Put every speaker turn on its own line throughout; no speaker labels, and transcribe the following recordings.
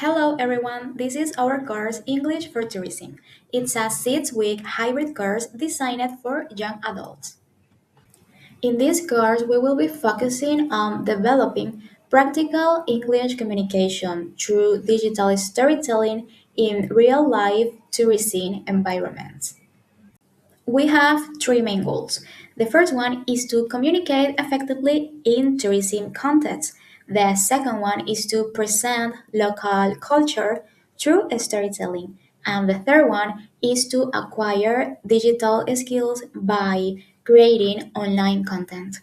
Hello everyone, this is our course English for Tourism. It's a 6-week hybrid course designed for young adults. In this course, we will be focusing on developing practical English communication through digital storytelling in real life tourism environments. We have three main goals. The first one is to communicate effectively in tourism contexts. The second one is to present local culture through storytelling. And the third one is to acquire digital skills by creating online content.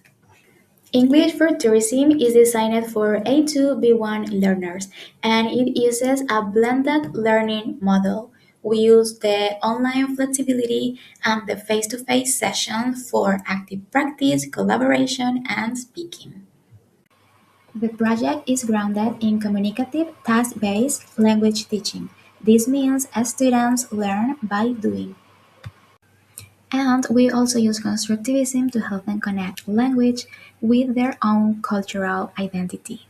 English for Tourism is designed for A2 B1 learners and it uses a blended learning model. We use the online flexibility and the face to face session for active practice, collaboration, and speaking. The project is grounded in communicative, task based language teaching. This means students learn by doing. And we also use constructivism to help them connect language with their own cultural identity.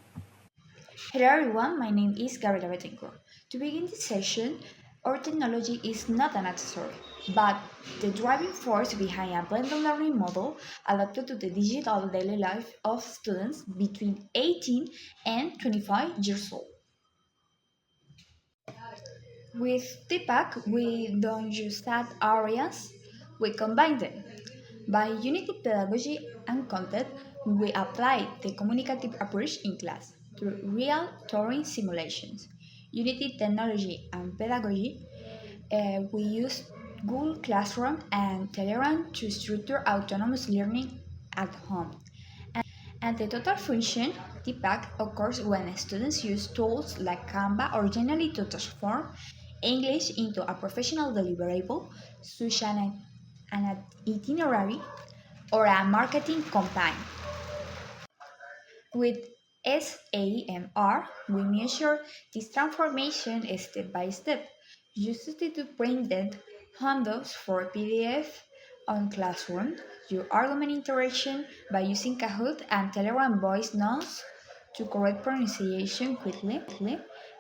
Hello everyone, my name is Gabriela Betancourt. To begin this session, our technology is not an accessory, but the driving force behind a blended learning model adapted to the digital daily life of students between 18 and 25 years old. With TPAC, we don't just add areas, we combine them. By unity pedagogy and content, we apply the communicative approach in class through real touring simulations. Unity technology and pedagogy, we use Google Classroom and Telegram to structure autonomous learning at home. And the total function TPAC occurs when students use tools like Canva or Genially to transform English into a professional deliverable, such as an itinerary or a marketing campaign. With SAMR, we measure this transformation step by step. You substitute printed handouts for PDF on Classroom. You augment interaction by using Kahoot and Telegram voice notes to correct pronunciation quickly,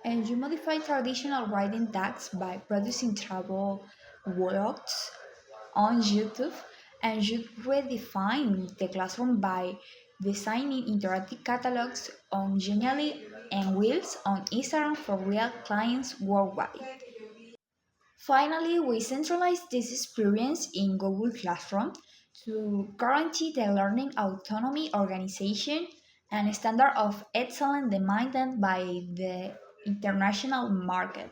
and you modify traditional writing tasks by producing travel vlogs on YouTube, and you redefine the classroom by designing interactive catalogs on Genially and Wheels on Instagram for real clients worldwide. Finally, we centralize this experience in Google Classroom to guarantee the learning autonomy, organization, and standard of excellence demanded by the international market.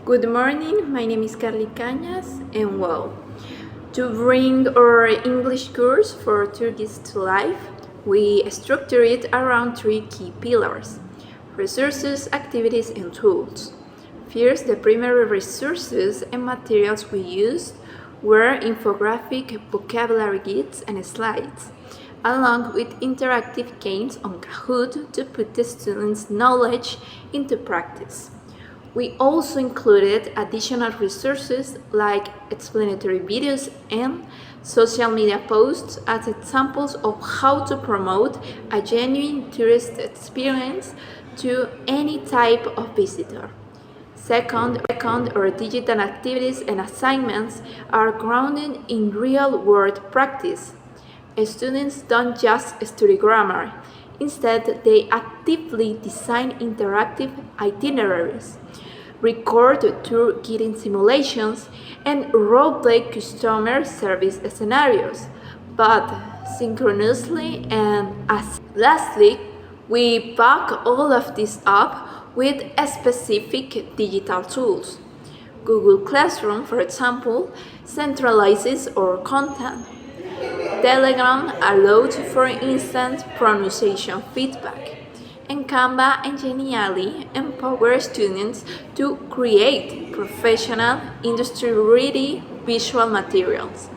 Good morning, my name is Carly Cañas, and well, to bring our English course for Turkish to life, we structure it around three key pillars: resources, activities, and tools. First, the primary resources and materials we used were infographic, vocabulary guides, and slides, along with interactive games on Kahoot to put the students' knowledge into practice. We also included additional resources like explanatory videos and social media posts as examples of how to promote a genuine tourist experience to any type of visitor. Second, our digital activities and assignments are grounded in real-world practice. Students don't just study grammar. Instead, they actively design interactive itineraries, record tour guiding simulations, and role-play customer service scenarios, but synchronously and as lastly, we back all of this up with specific digital tools. Google Classroom, for example, centralizes our content. Telegram allows for instant pronunciation feedback, and Canva and Genially empower students to create professional, industry-ready visual materials.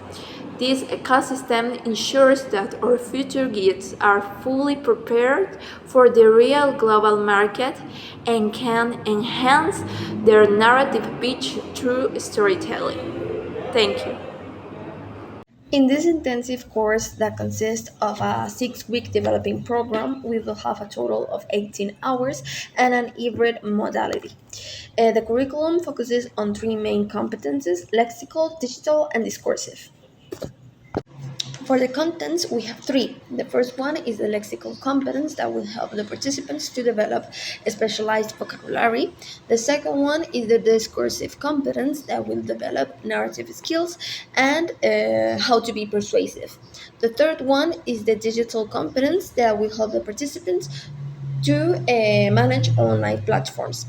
This ecosystem ensures that our future guides are fully prepared for the real global market and can enhance their narrative pitch through storytelling. Thank you.
In this intensive course that consists of a 6 week developing program, we will have a total of 18 hours and an hybrid modality. The curriculum focuses on three main competencies: lexical, digital, and discursive. For the contents, we have three. The first one is the lexical competence that will help the participants to develop a specialized vocabulary. The second one is the discursive competence that will develop narrative skills and how to be persuasive. The third one is the digital competence that will help the participants to manage online platforms.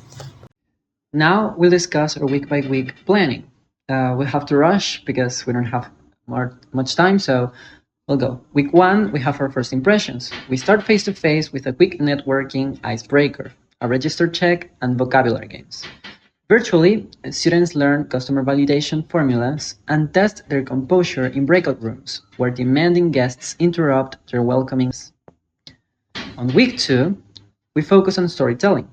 Now we'll discuss our week by week planning. We have to rush because we don't have much time, so we'll go. Week one, we have our first impressions. We start face to face with a quick networking icebreaker, a register check, and vocabulary games. Virtually, students learn customer validation formulas and test their composure in breakout rooms, where demanding guests interrupt their welcoming. On week two, we focus on storytelling.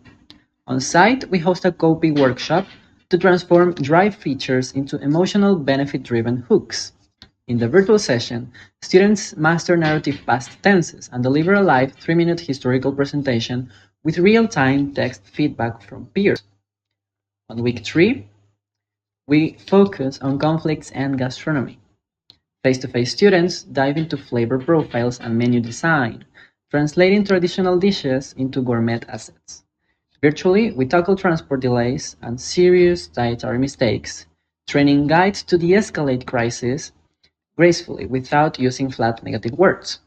On site, we host a copy workshop to transform dry features into emotional benefit driven hooks. In the virtual session, students master narrative past tenses and deliver a live 3-minute historical presentation with real time text feedback from peers. On week three, we focus on conflicts and gastronomy. Face to face students dive into flavor profiles and menu design, translating traditional dishes into gourmet assets. Virtually, we tackle transport delays and serious dietary mistakes, training guides to de escalate crises gracefully without using flat negative words.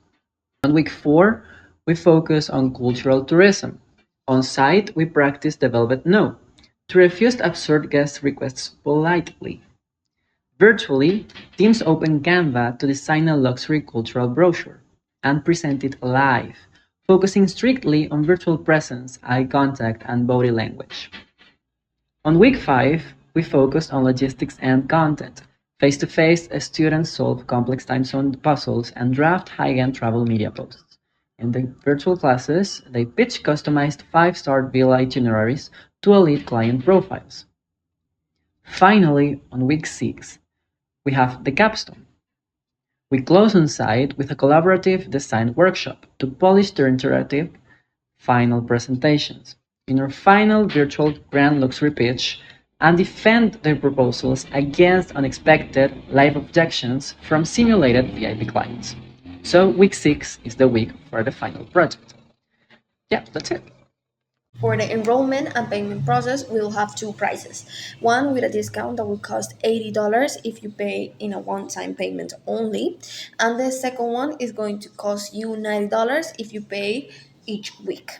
On week four, we focus on cultural tourism. On site, we practice the velvet no to refuse absurd guest requests politely. Virtually, teams open Canva to design a luxury cultural brochure and present it live, focusing strictly on virtual presence, eye contact, and body language. On week five, we focused on logistics and content. Face to face, students solve complex time zone puzzles and draft high end travel media posts. In the virtual classes, they pitch customized 5-star villa itineraries to elite client profiles. Finally, on week six, we have the capstone. We close on site with a collaborative design workshop to polish their interactive final presentations. In our final virtual grand luxury pitch, and defend their proposals against unexpected live objections from simulated VIP clients. So week six is the week for the final project. Yeah, that's it.
For the enrollment and payment process, we'll have two prices. One with a discount that will cost $80 if you pay in a one-time payment only, and the second one is going to cost you $90 if you pay each week.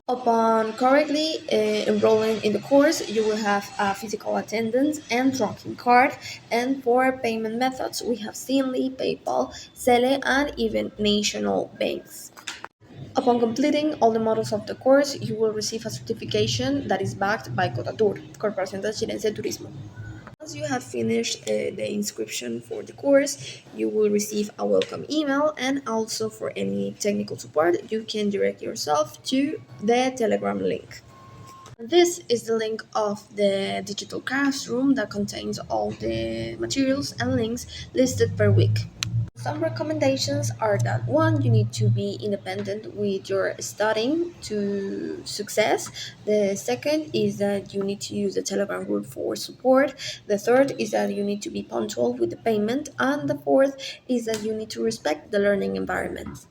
Upon correctly enrolling in the course, you will have a physical attendance and tracking card. And for payment methods, we have Zenly, PayPal, Cele, and even national banks. Upon completing all the modules of the course, you will receive a certification that is backed by Cotatur, Corporación de Chilense de Turismo. Once you have finished the inscription for the course, you will receive a welcome email, and also for any technical support, you can direct yourself to the Telegram link. This is the link of the digital classroom that contains all the materials and links listed per week. Some recommendations are that one, you need to be independent with your studying to success. The second is that you need to use the Telegram group for support. The third is that you need to be punctual with the payment. And the fourth is that you need to respect the learning environment.